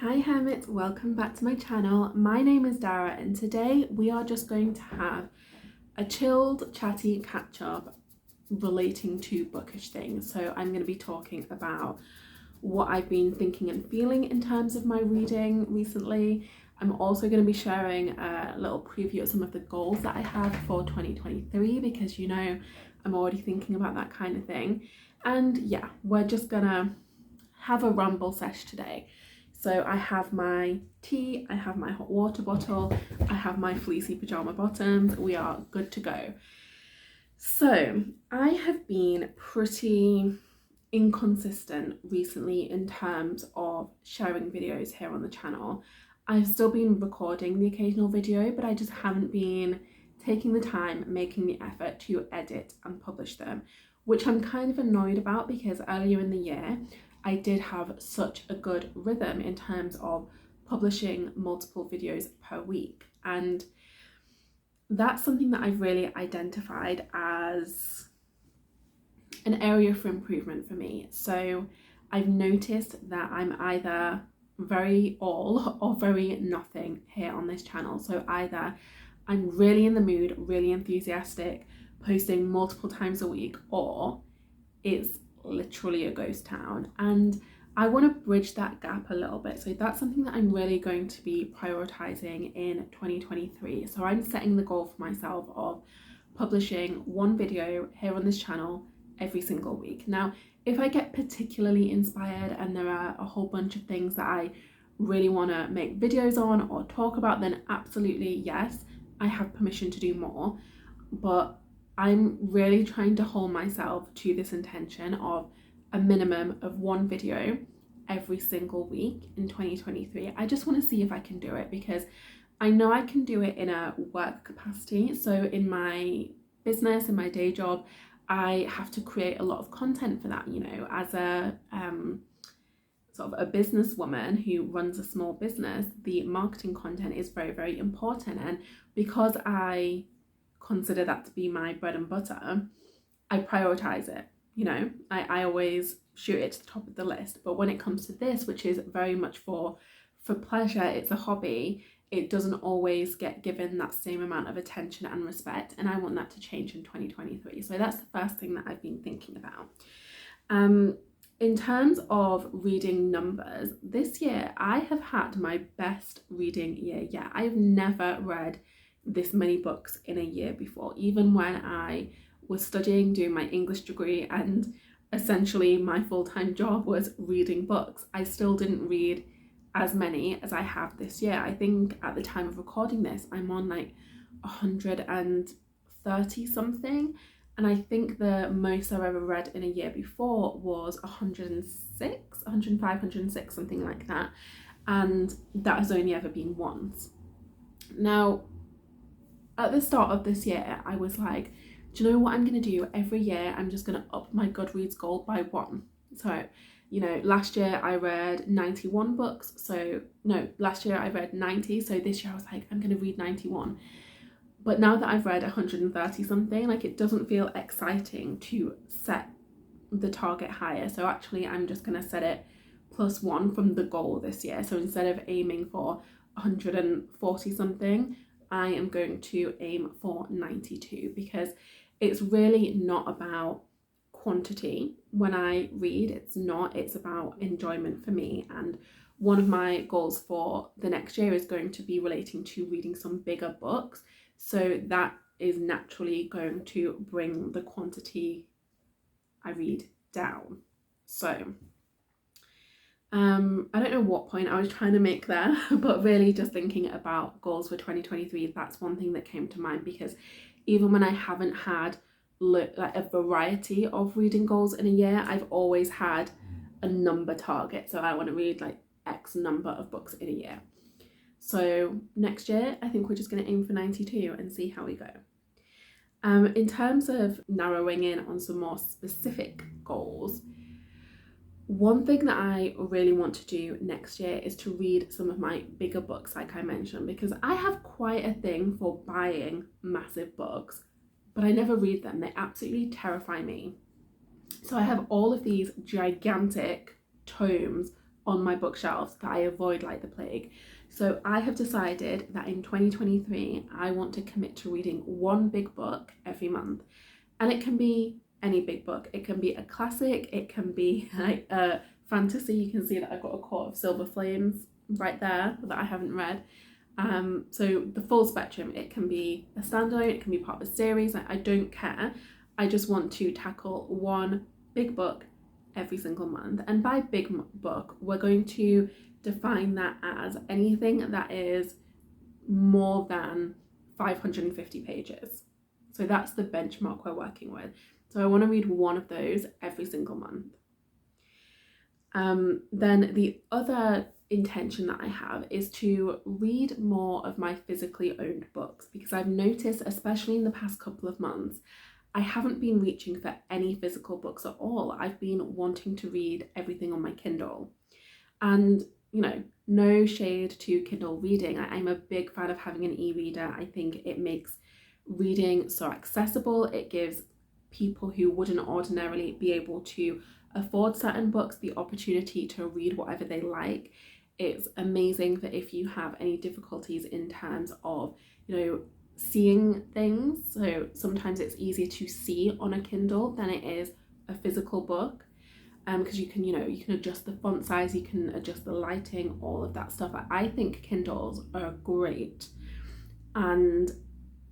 Hi Hermit, welcome back to my channel. My name is Dara and today we are just going to have a chilled, chatty catch-up relating to bookish things. So I'm going to be talking about what I've been thinking and feeling in terms of my reading recently. I'm also going to be sharing a little preview of some of the goals that I have for 2023 because I'm already thinking about that kind of thing. And yeah, we're just gonna have a ramble sesh today. So I have my tea, I have my hot water bottle, I have my fleecy pajama bottoms. We are good to go. So I have been pretty inconsistent recently in terms of sharing videos here on the channel. I've still been recording the occasional video, but I just haven't been taking the time, making the effort to edit and publish them, which I'm kind of annoyed about because earlier in the year, I did have such a good rhythm in terms of publishing multiple videos per week. And that's something that I've really identified as an area for improvement for me. So I've noticed that I'm either very all or very nothing here on this channel. So either I'm really in the mood, really enthusiastic, posting multiple times a week, or it's literally a ghost town. And I want to bridge that gap a little bit. So that's something that I'm really going to be prioritizing in 2023. So I'm setting the goal for myself of publishing one video here on this channel every single week. Now, if I get particularly inspired and there are a whole bunch of things that I really want to make videos on or talk about, then absolutely yes, I have permission to do more. But I'm really trying to hold myself to this intention of a minimum of one video every single week in 2023. I just want to see if I can do it because I know I can do it in a work capacity. So in my business, in my day job, I have to create a lot of content for that, as a sort of a businesswoman who runs a small business, the marketing content is very, very important. And because I consider that to be my bread and butter, I prioritize it. I always shoot it to the top of the list. But when it comes to this, which is very much for pleasure, it's a hobby, it doesn't always get given that same amount of attention and respect, and I want that to change in 2023. So that's the first thing that I've been thinking about. In terms of reading numbers, this year I have had my best reading year yet. I've never read this many books in a year before. Even when I was studying, doing my English degree, and essentially my full-time job was reading books, I still didn't read as many as I have this year. I think at the time of recording this, I'm on like 130 something. And I think the most I've ever read in a year before was 106, 105, 106, something like that. And that has only ever been once. Now, at the start of this year, I was like, do you know what I'm going to do? Every year, I'm just going to up my Goodreads goal by one. So, last year I read 91 books. Last year I read 90. So this year I was like, I'm going to read 91. But now that I've read 130 something, it doesn't feel exciting to set the target higher. So actually I'm just going to set it +1 from the goal this year. So instead of aiming for 140 something, I am going to aim for 92 because it's really not about quantity when I read. It's about enjoyment for me. And one of my goals for the next year is going to be relating to reading some bigger books. So that is naturally going to bring the quantity I read down. So I don't know what point I was trying to make there, but really just thinking about goals for 2023, that's one thing that came to mind because even when I haven't had a variety of reading goals in a year, I've always had a number target. So I want to read X number of books in a year. So next year, I think we're just going to aim for 92 and see how we go. In terms of narrowing in on some more specific goals, one thing that I really want to do next year is to read some of my bigger books, like I mentioned, because I have quite a thing for buying massive books, but I never read them. They absolutely terrify me. So I have all of these gigantic tomes on my bookshelves that I avoid like the plague. So I have decided that in 2023 I want to commit to reading one big book every month, and it can be any big book. It can be a classic, it can be like a fantasy. You can see that I've got a Court of Silver Flames right there that I haven't read. So the full spectrum. It can be a standalone, it can be part of a series. I don't care. I just want to tackle one big book every single month. And by big book, we're going to define that as anything that is more than 550 pages. So that's the benchmark we're working with. So I want to read one of those every single month. Then the other intention that I have is to read more of my physically owned books, because I've noticed, especially in the past couple of months, I haven't been reaching for any physical books at all. I've been wanting to read everything on my Kindle. And, you know, no shade to Kindle reading. I'm a big fan of having an e-reader. I think it makes reading so accessible. It gives people who wouldn't ordinarily be able to afford certain books the opportunity to read whatever they like. It's amazing for if you have any difficulties in terms of, you know, seeing things. So sometimes it's easier to see on a Kindle than it is a physical book, because you can, you know, you can adjust the font size, you can adjust the lighting, all of that stuff. I think Kindles are great, and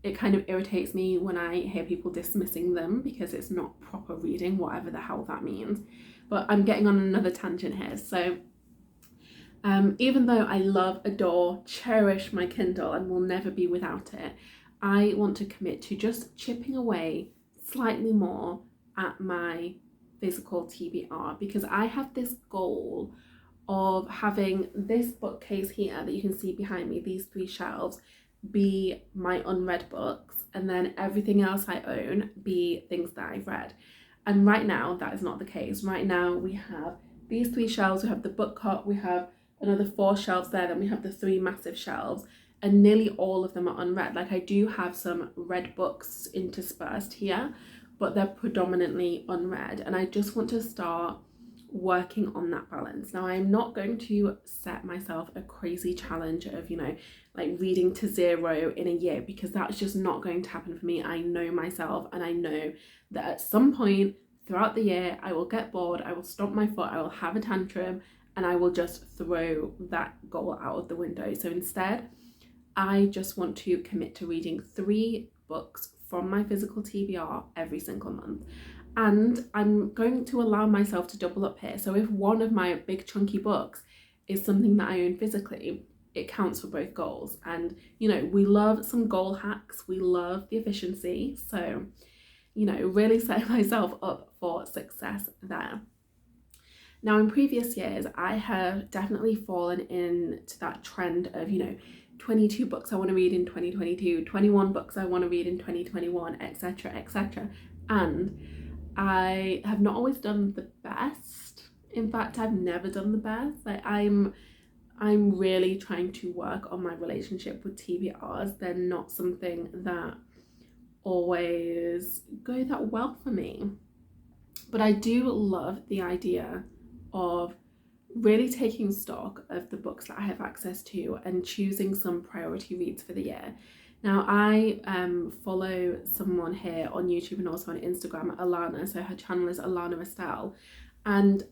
it kind of irritates me when I hear people dismissing them because it's not proper reading, whatever the hell that means. But I'm getting on another tangent here. So even though I love, adore, cherish my Kindle and will never be without it, I want to commit to just chipping away slightly more at my physical TBR, because I have this goal of having this bookcase here that you can see behind me, these 3 shelves, be my unread books, and then everything else I own be things that I've read. And right now that is not the case. Right now we have these 3 shelves, we have the book cot, we have another 4 shelves there, then we have the 3 massive shelves, and nearly all of them are unread. Like, I do have some read books interspersed here, but they're predominantly unread, and I just want to start working on that balance. Now, I'm not going to set myself a crazy challenge of, you know, like reading to 0 in a year, because that's just not going to happen for me. I know myself, and I know that at some point throughout the year I will get bored, I will stomp my foot, I will have a tantrum, and I will just throw that goal out of the window. So instead, I just want to commit to reading 3 books from my physical TBR every single month. And I'm going to allow myself to double up here. So if one of my big chunky books is something that I own physically, it counts for both goals. And, you know, we love some goal hacks, we love the efficiency. So, you know, really setting myself up for success there. Now, in previous years, I have definitely fallen into that trend of, you know, 22 books I want to read in 2022, 21 books I want to read in 2021, etc., etc. And I have not always done the best. In fact, I've never done the best. Like, I'm really trying to work on my relationship with TBRs. They're not something that always go that well for me. But I do love the idea of really taking stock of the books that I have access to and choosing some priority reads for the year. Now, I follow someone here on YouTube and also on Instagram, Alana. So her channel is Alana Estelle, and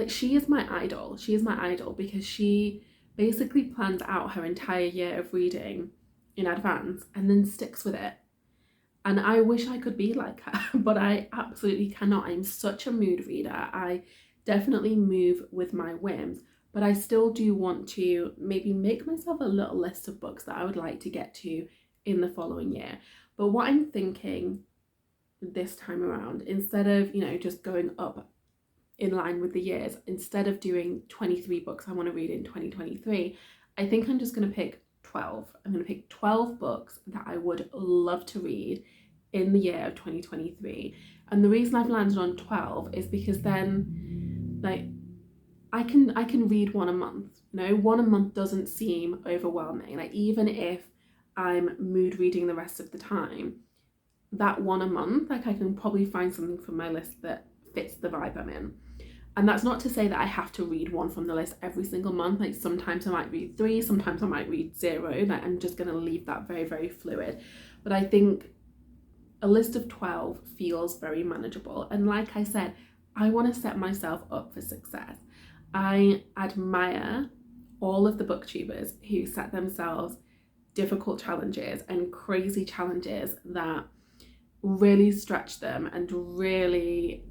she is my idol. She is my idol because she basically plans out her entire year of reading in advance and then sticks with it. And I wish I could be like her, but I absolutely cannot. I'm such a mood reader. I definitely move with my whims, but I still do want to maybe make myself a little list of books that I would like to get to in the following year. But what I'm thinking this time around, instead of, you know, just going up in line with the years, instead of doing 23 books I want to read in 2023, I think I'm just going to pick 12. I'm going to pick 12 books that I would love to read in the year of 2023. And the reason I've landed on 12 is because then, like, I can read one a month. You know, one a month doesn't seem overwhelming. Like, even if I'm mood reading the rest of the time, that one a month, like, I can probably find something from my list that fits the vibe I'm in. And that's not to say that I have to read one from the list every single month. Like sometimes I might read 3, sometimes I might read 0. Like I'm just going to leave that very, very fluid. But I think a list of 12 feels very manageable. And like I said, I want to set myself up for success. I admire all of the booktubers who set themselves difficult challenges and crazy challenges that really stretch them and really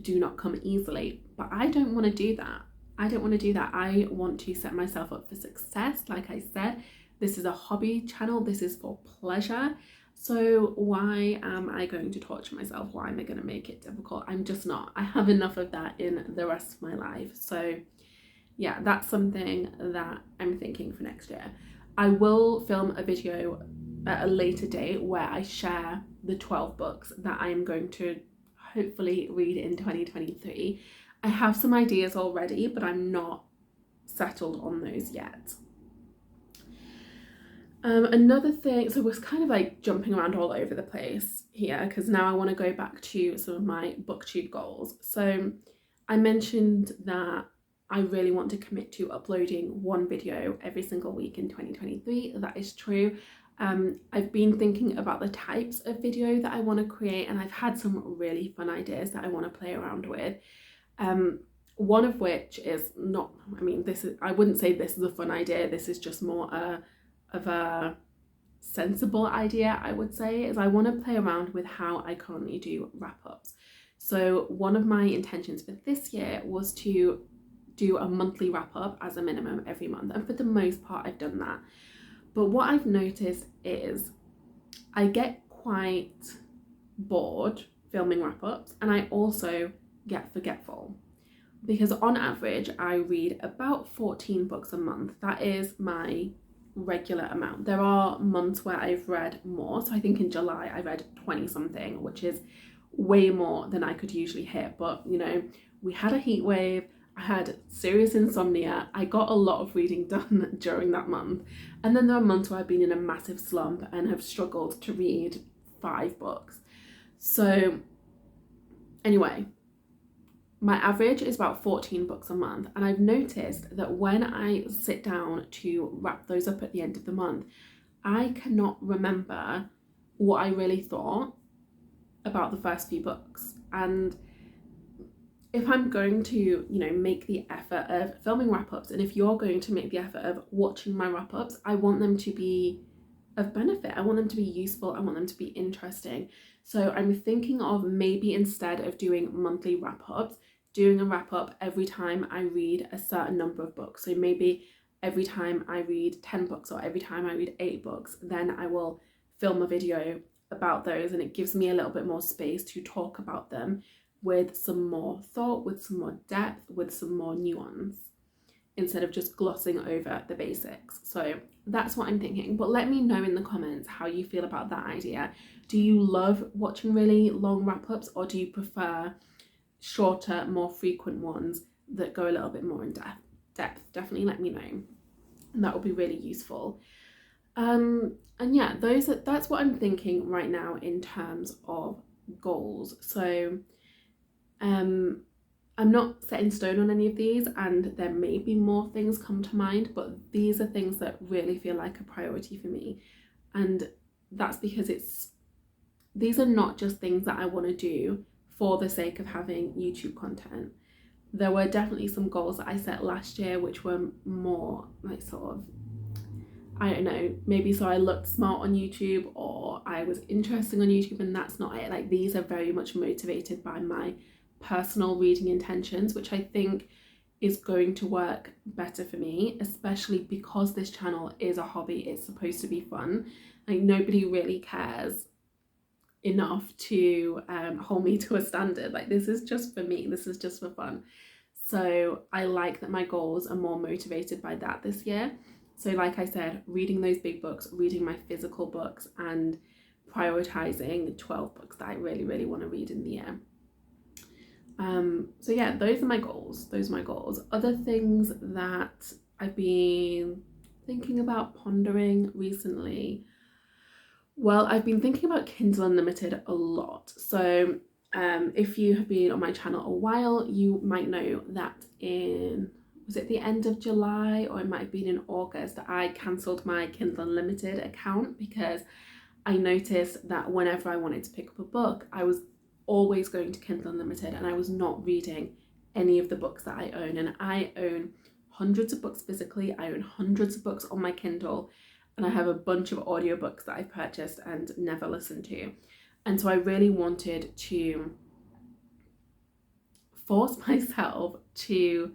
do not come easily. But I don't want to do that. I don't want to do that. I want to set myself up for success. Like I said, this is a hobby channel. This is for pleasure. So why am I going to torture myself? Why am I going to make it difficult? I'm just not. I have enough of that in the rest of my life. So yeah, that's something that I'm thinking for next year. I will film a video at a later date where I share the 12 books that I am going to hopefully read in 2023. I have some ideas already, but I'm not settled on those yet. Another thing, so we're kind of like jumping around all over the place here because now I want to go back to some of my booktube goals. So I mentioned that I really want to commit to uploading one video every single week in 2023. That is true. I've been thinking about the types of video that I want to create, and I've had some really fun ideas that I want to play around with. One of which is not, I mean, I wouldn't say this is a fun idea. This is just more of a sensible idea, I would say, is I want to play around with how I currently do wrap-ups. So one of my intentions for this year was to do a monthly wrap-up as a minimum every month, and for the most part I've done that. But what I've noticed is I get quite bored filming wrap-ups, and I also get forgetful, because on average I read about 14 books a month. That is my regular amount. There are months where I've read more, so I think in July I read 20 something, which is way more than I could usually hit. But you know, we had a heat wave, I had serious insomnia, I got a lot of reading done during that month, and then there are months where I've been in a massive slump and have struggled to read 5 books. So anyway, my average is about 14 books a month, and I've noticed that when I sit down to wrap those up at the end of the month, I cannot remember what I really thought about the first few books. And if I'm going to, you know, make the effort of filming wrap-ups, and if you're going to make the effort of watching my wrap-ups, I want them to be of benefit. I want them to be useful. I want them to be interesting. So I'm thinking of maybe instead of doing monthly wrap-ups, doing a wrap-up every time I read a certain number of books. So maybe every time I read 10 books or every time I read 8 books, then I will film a video about those, and it gives me a little bit more space to talk about them with some more thought, with some more depth, with some more nuance, instead of just glossing over the basics. So that's what I'm thinking. But let me know in the comments how you feel about that idea. Do you love watching really long wrap-ups, or do you prefer shorter, more frequent ones that go a little bit more in depth? Definitely let me know. And that would be really useful. And yeah, that's what I'm thinking right now in terms of goals. So I'm not set in stone on any of these, and there may be more things come to mind, but these are things that really feel like a priority for me. And that's because these are not just things that I want to do for the sake of having YouTube content. There were definitely some goals that I set last year which were more like sort of, I don't know, maybe so I looked smart on YouTube or I was interesting on YouTube, and that's not it. Like, these are very much motivated by my personal reading intentions, which I think is going to work better for me, especially because this channel is a hobby. It's supposed to be fun. Like, nobody really cares enough to hold me to a standard. Like, this is just for me, this is just for fun. So I like that my goals are more motivated by that this year. So like I said, reading those big books, reading my physical books, and prioritizing 12 books that I really, really want to read in the year. So yeah, those are my goals. Other things that I've been thinking about pondering recently. Well, I've been thinking about Kindle Unlimited a lot. So If you have been on my channel a while, you might know that was it the end of July, or it might have been in August, I cancelled my Kindle Unlimited account because I noticed that whenever I wanted to pick up a book, I was always going to Kindle Unlimited and I was not reading any of the books that I own. And I own hundreds of books physically, I own hundreds of books on my Kindle, and I have a bunch of audiobooks that I've purchased and never listened to. And so I really wanted to force myself to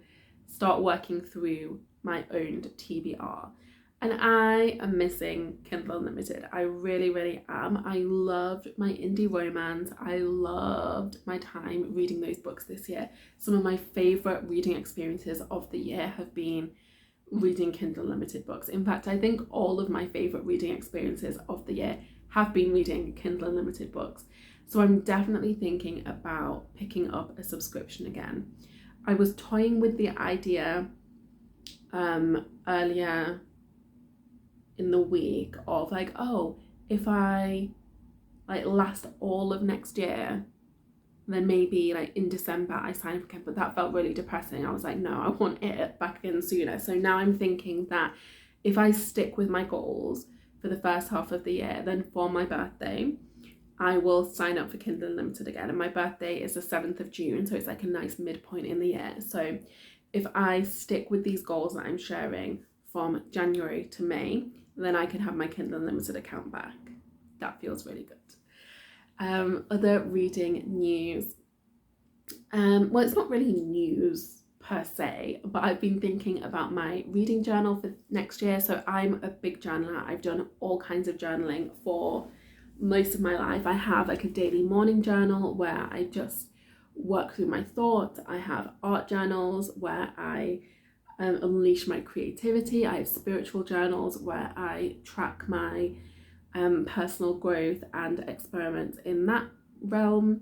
start working through my owned TBR. And I am missing Kindle Unlimited. I really, really am. I loved my indie romance. I loved my time reading those books this year. Some of my favourite reading experiences of the year have been reading Kindle Unlimited books. In fact, I think all of my favourite reading experiences of the year have been reading Kindle Unlimited books. So I'm definitely thinking about picking up a subscription again. I was toying with the idea earlier in the week of like, oh, if I like last all of next year, then maybe like in December I sign up again. But that felt really depressing. I was like, no, I want it back in sooner. So now I'm thinking that if I stick with my goals for the first half of the year, then for my birthday I will sign up for Kindle Unlimited again. And my birthday is the 7th of June, so it's like a nice midpoint in the year. So if I stick with these goals that I'm sharing from January to May, then I can have my Kindle Unlimited account back. That feels really good. Other reading news. Well, it's not really news per se, but I've been thinking about my reading journal for next year. So I'm a big journaler. I've done all kinds of journaling for most of my life. I have like a daily morning journal where I just work through my thoughts. I have art journals where I unleash my creativity. I have spiritual journals where I track my personal growth and experiment in that realm.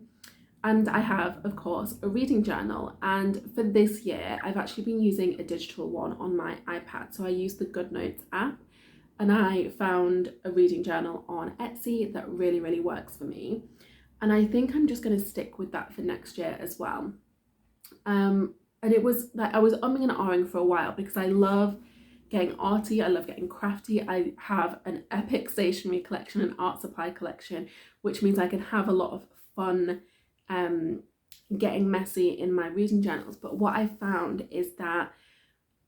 And I have, of course, a reading journal. And for this year, I've actually been using a digital one on my iPad. So I use the GoodNotes app, and I found a reading journal on Etsy that really, really works for me. And I think I'm just going to stick with that for next year as well. And it was like I was umming and ahhing for a while because I love getting arty, I love getting crafty. I have an epic stationery collection, an art supply collection, which means I can have a lot of fun getting messy in my reading journals. But what I found is that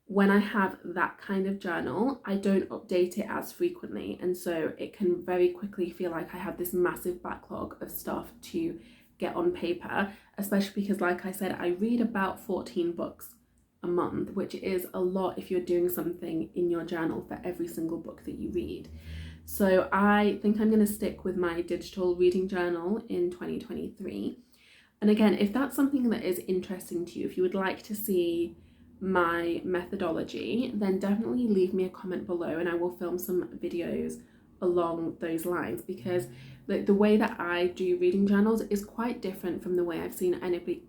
when I have that kind of journal, I don't update it as frequently, and so it can very quickly feel like I have this massive backlog of stuff to get on paper, especially because, like I said, I read about 14 books a month, which is a lot if you're doing something in your journal for every single book that you read. So I think I'm going to stick with my digital reading journal in 2023. And again, if that's something that is interesting to you, if you would like to see my methodology, then definitely leave me a comment below and I will film some videos along those lines, because the way that I do reading journals is quite different from the way I've seen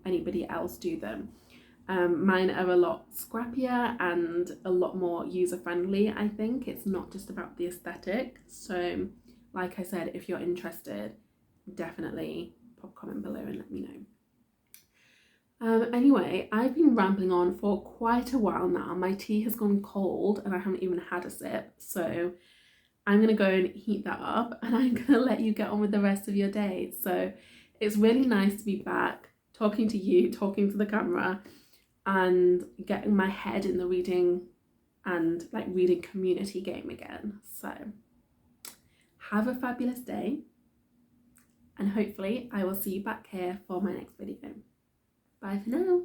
anybody else do them. Mine are a lot scrappier and a lot more user-friendly. I think it's not just about the aesthetic. So like I said, if you're interested, definitely pop a comment below and let me know. Anyway, I've been rambling on for quite a while now. My tea has gone cold and I haven't even had a sip, so I'm gonna go and heat that up and I'm gonna let you get on with the rest of your day. So it's really nice to be back talking to you, talking to the camera, and getting my head in the reading and like reading community game again. So have a fabulous day, and hopefully I will see you back here for my next video. Bye for now.